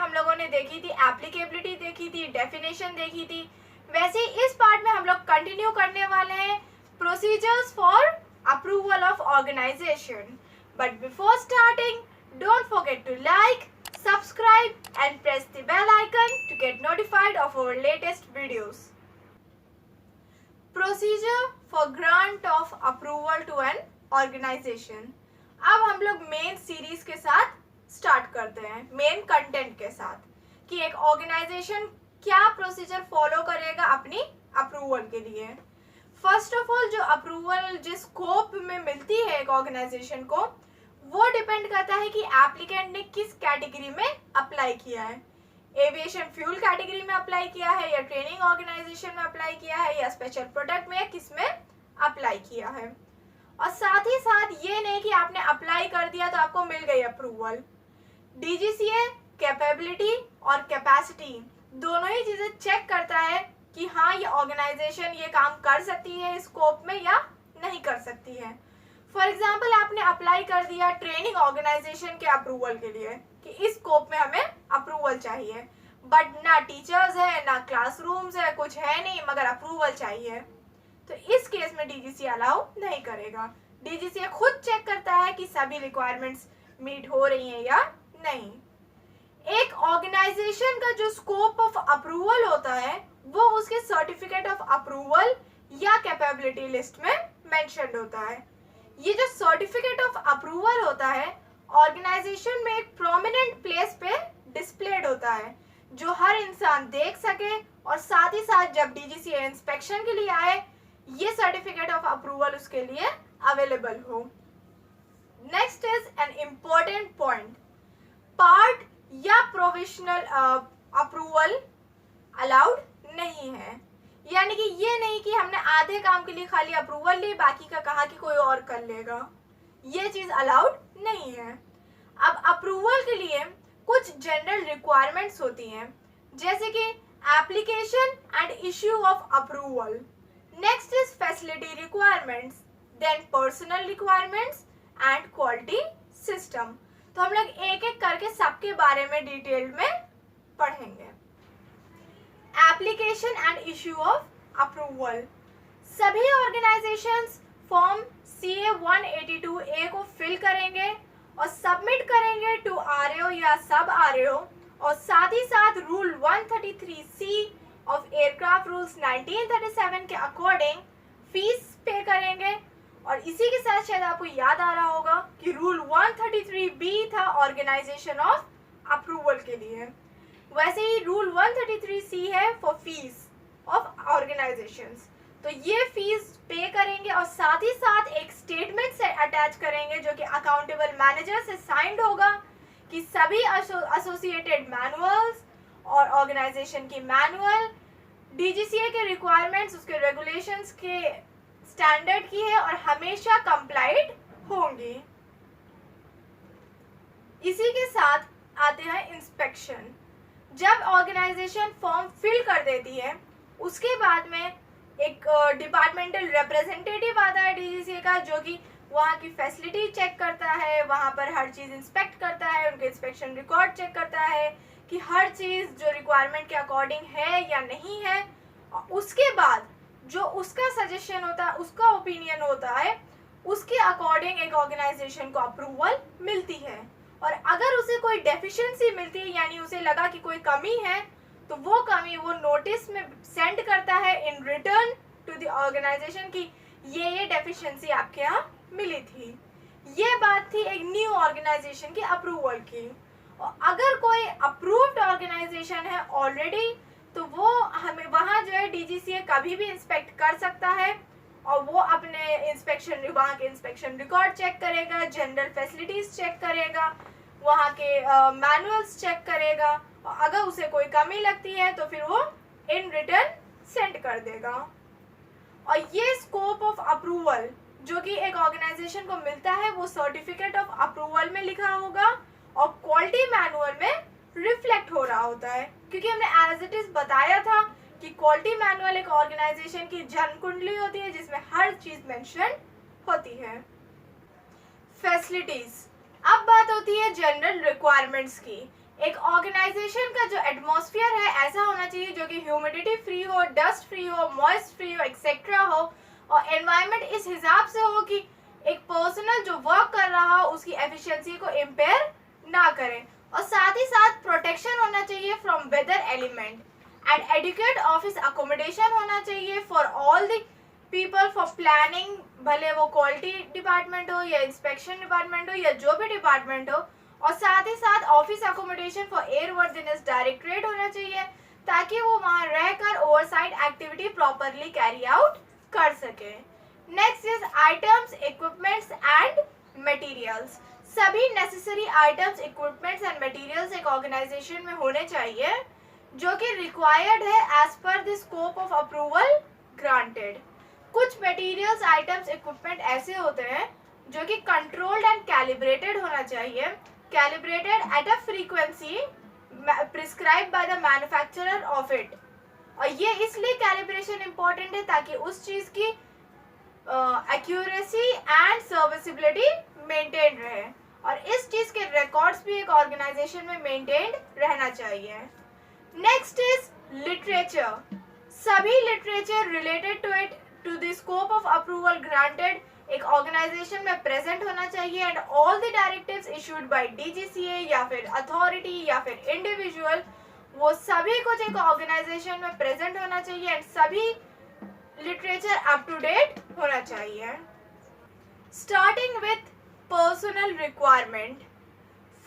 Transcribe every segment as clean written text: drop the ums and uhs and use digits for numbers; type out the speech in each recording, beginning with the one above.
हम लोगों ने देखी थी एप्लीकेबिलिटी देखी थी, डेफिनेशन देखी थी, वैसे ही इस पार्ट में हम लोग कंटिन्यू करने वाले हैं procedures for approval of organisation. But before starting, don't forget to like, subscribe and press the bell icon to get notified of our latest videos. Procedure for grant of approval to an organization. अब हम लोग main series के साथ start करते हैं, main content के साथ कि एक ऑर्गेनाइजेशन क्या प्रोसीजर फॉलो करेगा अपनी अप्रूवल के लिए. फर्स्ट ऑफ ऑल, जो अप्रूवल जिस स्कोप में मिलती है एक ऑर्गेनाइजेशन को, वो डिपेंड करता है कि एप्लीकेंट ने किस कैटेगरी में अप्लाई किया है. एविएशन फ्यूल कैटेगरी में अप्लाई किया है, या ट्रेनिंग ऑर्गेनाइजेशन में अप्लाई किया है, या स्पेशल प्रोडक्ट में, या किस में अप्लाई किया है. और साथ ही साथ ये नहीं कि आपने अप्लाई कर दिया तो आपको मिल गई अप्रूवल. डीजीसीए कैपेबिलिटी और कैपेसिटी दोनों ही चीजें चेक करता है कि हाँ ये ऑर्गेनाइजेशन ये काम कर सकती है स्कोप में या नहीं कर सकती है. फॉर एग्जाम्पल, आपने अप्लाई कर दिया ट्रेनिंग ऑर्गेनाइजेशन के अप्रूवल के लिए कि इस स्कोप में हमें अप्रूवल चाहिए, बट ना टीचर्स है ना क्लासरूम्स है, कुछ है नहीं, मगर अप्रूवल चाहिए, तो इस केस में डीजीसीए अलाउ नहीं करेगा. डीजीसीए खुद चेक करता है कि सभी रिक्वायरमेंट्स मीट हो रही हैं या नहीं. एक ऑर्गेनाइजेशन का जो स्कोप ऑफ अप्रूवल होता है वो उसके सर्टिफिकेट ऑफ अप्रूवल या कैपेबिलिटी लिस्ट में मेंशन्ड होता है. ये जो सर्टिफिकेट ऑफ अप्रूवल होता है ऑर्गेनाइजेशन में एक प्रोमिनेंट प्लेस पे डिस्प्लेड होता है, जो हर इंसान देख सके, और साथ ही साथ जब डीजीसीए इंस्पेक्शन के लिए आए ये सर्टिफिकेट ऑफ अप्रूवल उसके लिए अवेलेबल हो. Next is an important point, part या प्रोविजनल अप्रूवल अलाउड नहीं है. यानी कि ये नहीं कि हमने आधे काम के लिए खाली अप्रूवल ली, बाकी का कहा कि कोई और कर लेगा, ये चीज अलाउड नहीं है. अब अप्रूवल के लिए कुछ जनरल रिक्वायरमेंट्स होती हैं, जैसे कि application and issue of approval. Next is facility requirements, then personnel requirements and quality system. तो हम लोग एक एक करके सबके बारे में डिटेल में पढ़ेंगे. Application and issue of approval. सभी ऑर्गेनाइजेशंस फॉर्म CA 182A को फिल करेंगे और सबमिट करेंगे टू RAO या सब RAO, और साथ ही साथ rule 133C of aircraft rules 1937 के अकॉर्डिंग फीस पे करेंगे. और इसी के साथ शायद आपको याद आ रहा होगा कि रूल 133B था ऑर्गेनाइजेशन ऑफ अप्रूवल के लिए, वैसे ही रूल 133C है फॉर फीस ऑफ ऑर्गेनाइजेशंस. तो ये फीस पे करेंगे और साथ ही साथ एक स्टेटमेंट से अटैच करेंगे जो कि अकाउंटेबल मैनेजर से साइंड होगा कि सभी एसोसिएटेड मैनुअल्स और ऑर्गेनाइजेशन की मैनुअल डीजीसीए के रिक्वायरमेंट्स, उसके रेगुलेशंस के स्टैंडर्ड की है और हमेशा कंप्लाइड होंगी. इसी के साथ आते हैं इंस्पेक्शन. जब ऑर्गेनाइजेशन फॉर्म फिल कर देती है उसके बाद में एक डिपार्टमेंटल रिप्रेजेंटेटिव आता है डीजीसीए का, जो कि वहाँ की फैसिलिटी चेक करता है, वहाँ पर हर चीज़ इंस्पेक्ट करता है, उनके इंस्पेक्शन रिकॉर्ड चेक करता है कि हर चीज़ जो रिक्वायरमेंट के अकॉर्डिंग है या नहीं है. उसके बाद जो उसका सजेशन होता है, उसका ओपिनियन होता है, उसके अकॉर्डिंग एक ऑर्गेनाइजेशन को अप्रूवल मिलती है. और अगर उसे कोई डेफिशिएंसी मिलती है, यानी उसे लगा कि कोई कमी है, तो वो कमी वो नोटिस में सेंड करता है in return to the organisation की ये डेफिशिएंसी आपके यहाँ मिली थी. ये बात थी एक न्यू ऑर्गेनाइजेशन की अप्रूवल की. और अगर कोई अप्रूव्ड ऑर्गेनाइजेशन है ऑलरेडी, तो वो हमें वहाँ जो है डीजीसीए कभी भी इंस्पेक्ट कर सकता है, और वो अपने इंस्पेक्शन वहाँ के इंस्पेक्शन रिकॉर्ड चेक करेगा, जनरल फैसिलिटीज चेक करेगा, वहाँ के मैनुअल्स चेक करेगा, और अगर उसे कोई कमी लगती है तो फिर वो इन रिटर्न सेंड कर देगा. और ये स्कोप ऑफ अप्रूवल जो कि एक ऑर्गेनाइजेशन को मिलता है वो सर्टिफिकेट ऑफ अप्रूवल में लिखा होगा और क्वालिटी मैनुअल में रिफ्लेक्ट हो रहा होता है, क्योंकि हमने एज इट इज बताया था कि क्वालिटी मैनुअल एक ऑर्गेनाइजेशन की जन्म कुंडली होती है जिसमें हर चीज मेंशन होती है. फैसिलिटीज. अब बात होती है जनरल रिक्वायरमेंट्स की. एक ऑर्गेनाइजेशन का जो एटमॉस्फेयर है ऐसा होना चाहिए जो कि ह्यूमिडिटी फ्री हो, डस्ट फ्री हो, मॉइस्ट फ्री हो, एक्सेट्रा हो, और एनवायरनमेंट इस हिसाब से हो कि एक पर्सनल जो वर्क कर रहा हो उसकी एफिशिएंसी को इम्पेयर ना करे, और साथ ही साथ प्रोटेक्शन होना चाहिए from weather element, and adequate office accommodation होना चाहिए for all the people for planning, भले वो क्वालिटी डिपार्टमेंट हो या इंस्पेक्शन डिपार्टमेंट हो या जो भी डिपार्टमेंट हो, और साथ ही साथ office accommodation for airworthiness directorate होना चाहिए ताकि वो वहां रहकर oversight activity properly carry out कर सके। Next is items, equipments and materials. सभी necessary items, equipments and materials एक ऑर्गेनाइजेशन में होने चाहिए जो कि रिक्वायर्ड है as per the scope of approval granted. कुछ मटेरियल्स, आइटम्स, इक्विपमेंट ऐसे होते हैं जो कि कंट्रोल्ड एंड कैलिब्रेटेड होना चाहिए, calibrated at a frequency prescribe by the manufacturer of it, और ये इसलिए कैलिब्रेशन इंपॉर्टेंट है ताकि उस चीज की एक्यूरेसी एंड सर्विसिबिलिटी मेंटेन रहे, और इस चीज के रिकॉर्ड्स भी एक ऑर्गेनाइजेशन में मेंटेन रहना चाहिए। Next is literature. सभी literature related to it to the scope of approval granted एक ऑर्गेनाइजेशन में प्रेजेंट होना चाहिए, and all the directives issued by DGCA या फिर अथॉरिटी या फिर इंडिविजुअल, वो सभी कुछ एक ऑर्गेनाइजेशन में प्रेजेंट होना चाहिए, एंड सभी लिटरेचर अप टू डेट होना चाहिए। Starting with personal requirement.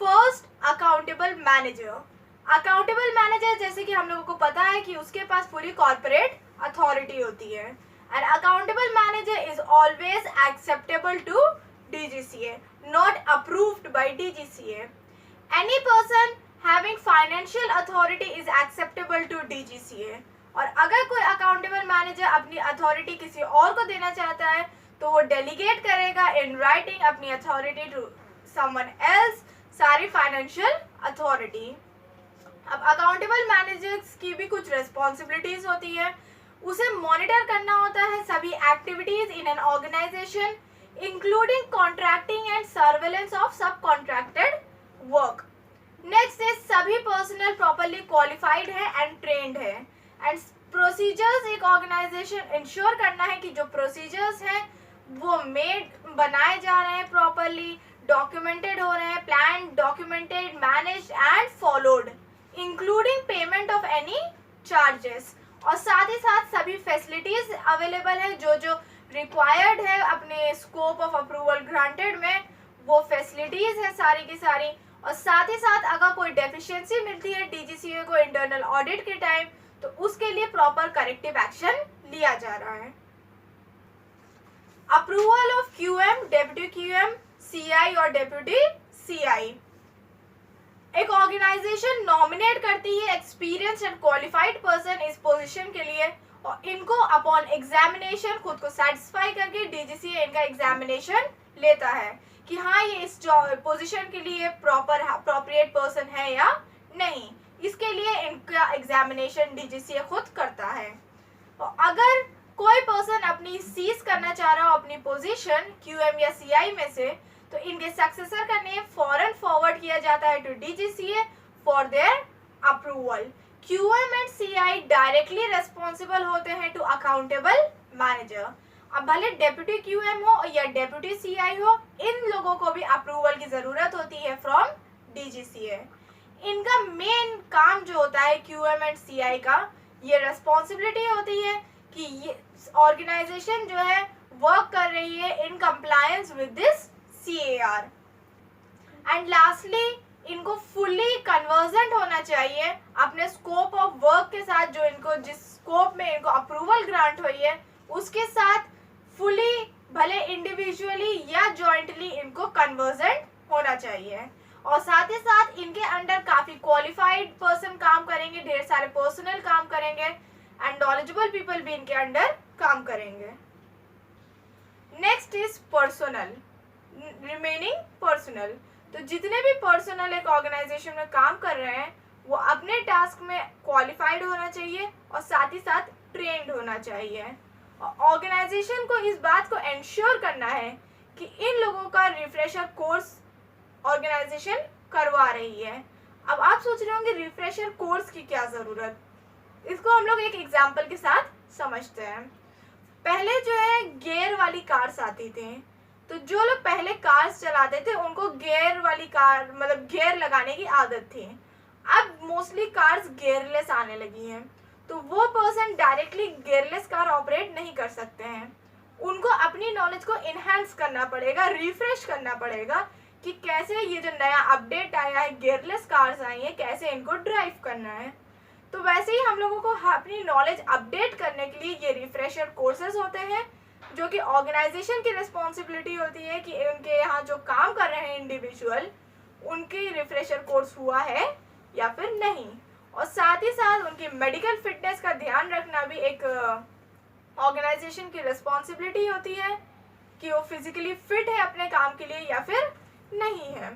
First, accountable manager. Accountable manager, जैसे कि हम लोगों को पता है कि उसके पास पूरी कॉर्पोरेट अथॉरिटी होती है, and accountable manager is always acceptable to DGCA, not approved by DGCA. Any person having financial authority is acceptable to DGCA. और अगर कोई अकाउंटेबल मैनेजर अपनी अथॉरिटी किसी और को देना चाहता है तो वो डेलीगेट करेगा इन राइटिंग अपनी अथॉरिटी टू समवन एल्स, सारी फाइनेंशियल अथॉरिटी। अब अकाउंटेबल मैनेजर्स की भी कुछ रिस्पॉन्सिबिलिटीज होती है, उसे मॉनिटर करना होता है सभी activities in an organisation including contracting and surveillance of subcontracted work. Next is सभी पर्सनल प्रॉपरली क्वालिफाइड है एंड ट्रेन्ड है, एंड प्रोसीजर्स एक ऑर्गेनाइजेशन इंश्योर करना है कि जो प्रोसीजर्स हैं वो बनाए जा रहे हैं, प्रॉपरली डॉक्यूमेंटेड हो रहे हैं, plan, documented, managed and followed, including payment of any charges, और साथ ही साथ सभी फैसिलिटीज अवेलेबल है जो जो रिक्वायर्ड है अपने स्कोप ऑफ अप्रूवल ग्रांटेड में, वो फैसिलिटीज है सारी की सारी, और साथ ही साथ अगर कोई डेफिशिएंसी मिलती है DGCA को इंटरनल ऑडिट के टाइम तो उसके लिए प्रॉपर करेक्टिव एक्शन लिया जा रहा है। Approval of QM, deputy QM, CI और डेप्यूटी CI। एक ऑर्गेनाइजेशन नॉमिनेट करती है एक्सपीरियंस एंड क्वालिफाइड पर्सन इस पोजीशन के लिए, और इनको अपॉन एग्जामिनेशन खुद को सेटिस्फाई करके DGCA इनका एग्जामिनेशन लेता है कि हाँ ये इस पोजीशन के लिए प्रॉपर अप्रोप्रिएट पर्सन है या नहीं। इसके लिए इनका एग्जामिनेशन DGCA खुद करता है, और अगर कोई पर्सन अपनी सीज करना चाह रहा हो अपनी पोजीशन QM या CI में से तो इनके सक्सेसर का नेम फॉरन फॉरवर्ड किया जाता है to DGCA for their approval. QM and CI directly responsible होते हैं टू अकाउंटेबल मैनेजर। अब भले डेप्यूटी QM हो या डेप्यूटी CI हो, इन लोगों को भी अप्रूवल की जरूरत होती है फ्रॉम DGCA। इनका मेन काम जो होता है QM एंड CI का, ये रेस्पॉन्सिबिलिटी होती है कि ये ऑर्गेनाइजेशन जो है वर्क कर रही है in compliance with this CAR। And lastly इनको फुल्ली कन्वर्जेंट होना चाहिए अपने स्कोप ऑफ वर्क के साथ, जो इनको जिस स्कोप में इनको अप्रूवल ग्रांट हुई है उसके साथ फुली, भले इंडिविजुअली या जॉइंटली इनको कन्वर्जेंट होना चाहिए, और साथ ही साथ इनके अंडर काफी क्वालिफाइड पर्सन काम करेंगे, ढेर सारे पर्सनल काम करेंगे एंड नॉलेजेबल पीपल भी इनके अंडर काम करेंगे। Next is personal, remaining personal. तो जितने भी पर्सनल एक ऑर्गेनाइजेशन में काम कर रहे हैं वो अपने टास्क में क्वालिफाइड होना चाहिए और साथ ही साथ ट्रेंड होना चाहिए, और ऑर्गेनाइजेशन को इस बात को एंश्योर करना है कि इन लोगों का रिफ्रेशर कोर्स ऑर्गेनाइजेशन करवा रही है। अब आप सोच रहे होंगे रिफ्रेशर कोर्स की क्या ज़रूरत। इसको हम लोग एक एग्जाम्पल के साथ समझते हैं। पहले जो है गियर वाली कार्स आती थी, तो जो लोग पहले कार्स चलाते थे उनको गियर वाली कार मतलब गियर लगाने की आदत थी। अब मोस्टली कार्स गियरलेस आने लगी हैं, तो वो person directly gearless car operate नहीं कर सकते हैं। उनको अपनी नॉलेज को इन्हांस करना पड़ेगा, रिफ्रेश करना पड़ेगा कि कैसे ये जो नया अपडेट आया है, गियरलेस कार्स आई हैं, कैसे इनको ड्राइव करना है। तो वैसे ही हम लोगों को अपनी नॉलेज अपडेट करने के लिए ये रिफ्रेशर कोर्सेज होते हैं, जो कि ऑर्गेनाइजेशन की रिस्पॉन्सिबिलिटी होती है कि उनके यहाँ जो काम कर रहे हैं इंडिविजुअल, उनकी रिफ्रेशर कोर्स हुआ है या फिर नहीं। और साथ ही साथ उनकी मेडिकल फिटनेस का ध्यान रखना भी एक ऑर्गेनाइजेशन की रिस्पॉन्सिबिलिटी होती है कि वो फिजिकली फिट है अपने काम के लिए या फिर नहीं है।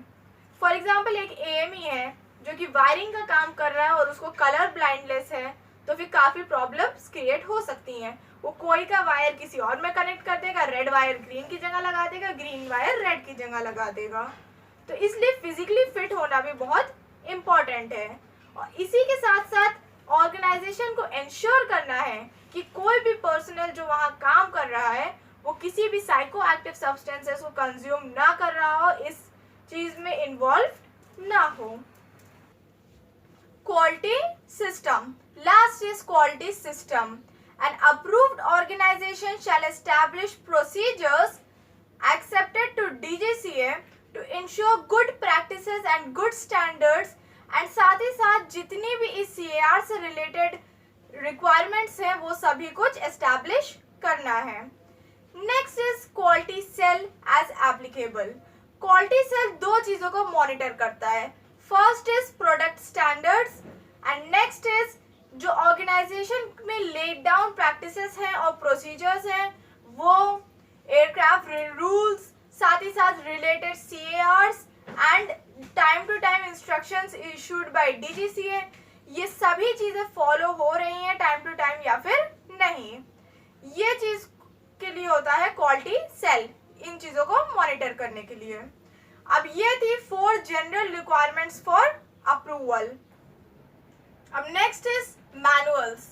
फॉर एग्जाम्पल एक AME है जो कि वायरिंग का काम कर रहा है और उसको कलर ब्लाइंडनेस है, तो फिर काफ़ी प्रॉब्लम्स क्रिएट हो सकती हैं। वो कोई का वायर किसी और में कनेक्ट कर देगा, रेड वायर ग्रीन की जगह लगा देगा, ग्रीन वायर रेड की जगह लगा देगा। तो इसलिए फिजिकली फिट होना भी बहुत इम्पॉर्टेंट है। और इसी के साथ साथ ऑर्गेनाइजेशन को इंश्योर करना है कि कोई भी पर्सनल जो वहाँ काम कर रहा है वो किसी भी साइको एक्टिव सब्सटेंसेस को कंज्यूम ना कर रहा हो, इस चीज में इन्वॉल्व ना हो। Quality system, last is quality system. An approved organization shall establish procedures accepted to DGCA to ensure good practices and good standards, and साथ ही साथ जितनी भी इस CAR से रिलेटेड रिक्वायरमेंट्स हैं वो सभी कुछ एस्टैब्लिश करना है। Next is quality cell as applicable. Quality cell दो चीज़ों को मॉनिटर करता है। First is product standards and next is जो ऑर्गेनाइजेशन में लेड डाउन प्रैक्टिसेस हैं और प्रोसीजर्स हैं वो एयरक्राफ्ट रूल्स, साथ ही साथ related CARs and time to time instructions issued by DGCA, ये सभी चीज़ें फॉलो हो रही हैं टाइम टू टाइम या फिर नहीं। ये चीज़ के लिए होता है क्वालिटी सेल, इन चीज़ों को मॉनिटर करने के लिए। अब ये थी 4 जनरल रिक्वायरमेंट्स फॉर अप्रूवल। अब नेक्स्ट इज मैनुअल्स।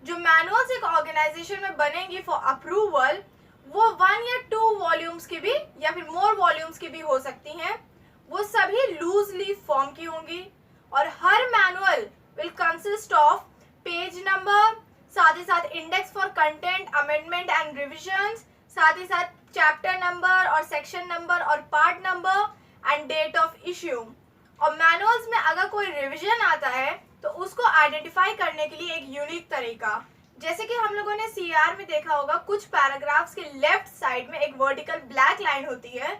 जो मैनुअल्स एक ऑर्गेनाइजेशन में बनेंगी फॉर अप्रूवल, वो 1 या 2 वॉल्यूम्स की भी या फिर मोर वॉल्यूम्स की भी हो सकती हैं। वो सभी लूज लीफ फॉर्म की होंगी और हर manual will consist of page number, साथ ही साथ index for content, amendment and revisions, साथ ही साथ चैप्टर नंबर और सेक्शन नंबर और part number and date of issue. और मैनुअल्स में अगर कोई रिविजन आता है तो उसको आइडेंटिफाई करने के लिए एक यूनिक तरीका, जैसे कि हम लोगों ने CAR में देखा होगा, कुछ पैराग्राफ्स के लेफ्ट साइड में एक वर्टिकल ब्लैक लाइन होती है।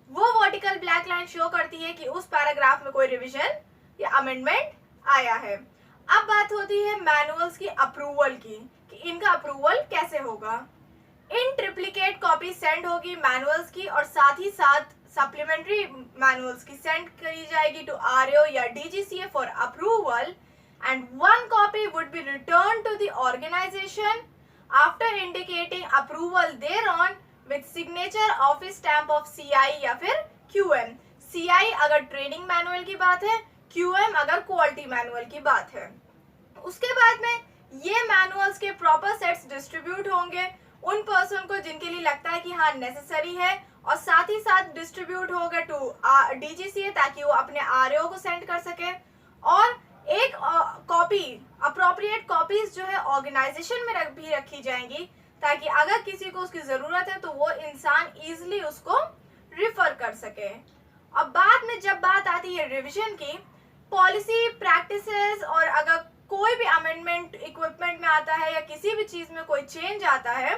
वो वर्टिकल ब्लैक लाइन शो करती है कि उस पैराग्राफ में कोई रिविजन या अमेंडमेंट आया है। अब बात होती है मैनुअल्स की अप्रूवल की, कि इनका अप्रूवल कैसे होगा। इन ट्रिप्लिकेट कॉपी सेंड होगी मैनुअल्स की और साथ ही साथ सप्लीमेंट्री मैनुअल्स की सेंड करी जाएगी टू RO या DGCA for approval, and 1 copy would be returned to the organization after indicating approval thereon with signature office stamp of CI या फिर QM। CI अगर ट्रेनिंग मैनुअल की बात है, QM अगर क्वालिटी मैनुअल की बात है। उसके बाद में ये मैनुअल्स के प्रॉपर सेट्स डिस्ट्रीब्यूट होंगे उन पर्सन को जिनके लिए लगता है कि हाँ नेसेसरी है, और साथ ही साथ डिस्ट्रीब्यूट होगा टू DGCA ताकि वो अपने RO को सेंड कर सके। और एक कॉपी, अप्रोप्रिएट कॉपीज जो है ऑर्गेनाइजेशन में भी रखी जाएंगी ताकि अगर किसी को उसकी ज़रूरत है तो वो इंसान ईजिली उसको रिफर कर सके। अब बाद में जब बात आती है रिवीजन की, पॉलिसी, प्रैक्टिसेस और अगर कोई भी अमेंडमेंट इक्विपमेंट में आता है या किसी भी चीज़ में कोई चेंज आता है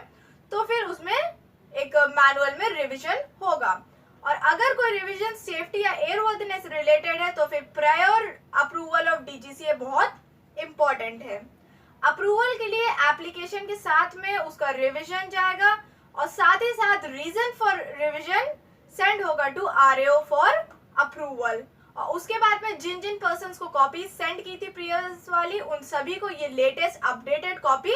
तो फिर उसमें एक मैनुअल में रिवीजन होगा। और अगर कोई रिवीजन सेफ्टी या एयरवर्थनेस रिलेटेड है तो फिर प्रायर अप्रूवल ऑफ DGCA बहुत इम्पॉर्टेंट है। अप्रूवल के लिए एप्लीकेशन के साथ में उसका रिवीजन जाएगा और साथ ही साथ रीजन फॉर रिवीजन सेंड होगा टू RO फॉर अप्रूवल। और उसके बाद में जिन जिन पर्सन्स को कॉपी सेंड की थी प्रीवियस वाली, उन सभी को ये लेटेस्ट अपडेटेड कॉपी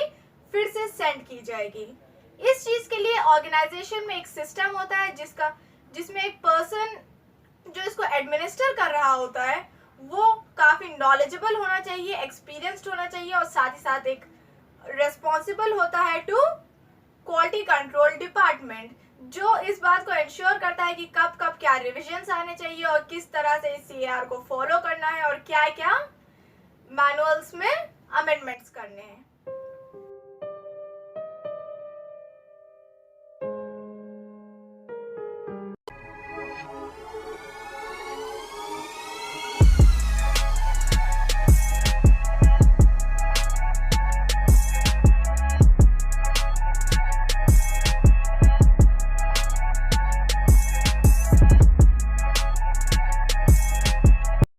फिर से सेंड की जाएगी। इस चीज़ के लिए ऑर्गेनाइजेशन में एक सिस्टम होता है जिसमें एक पर्सन जो इसको एडमिनिस्टर कर रहा होता है वो काफ़ी नॉलेजेबल होना चाहिए, एक्सपीरियंस्ड होना चाहिए और साथ ही साथ एक रेस्पॉन्सिबल होता है टू क्वालिटी कंट्रोल डिपार्टमेंट, जो इस बात को इंश्योर करता है कि कब कब क्या रिविजन्स आने चाहिए और किस तरह से इस CAR को फॉलो करना है और क्या क्या मैनुअल्स में अमेंडमेंट्स करने हैं।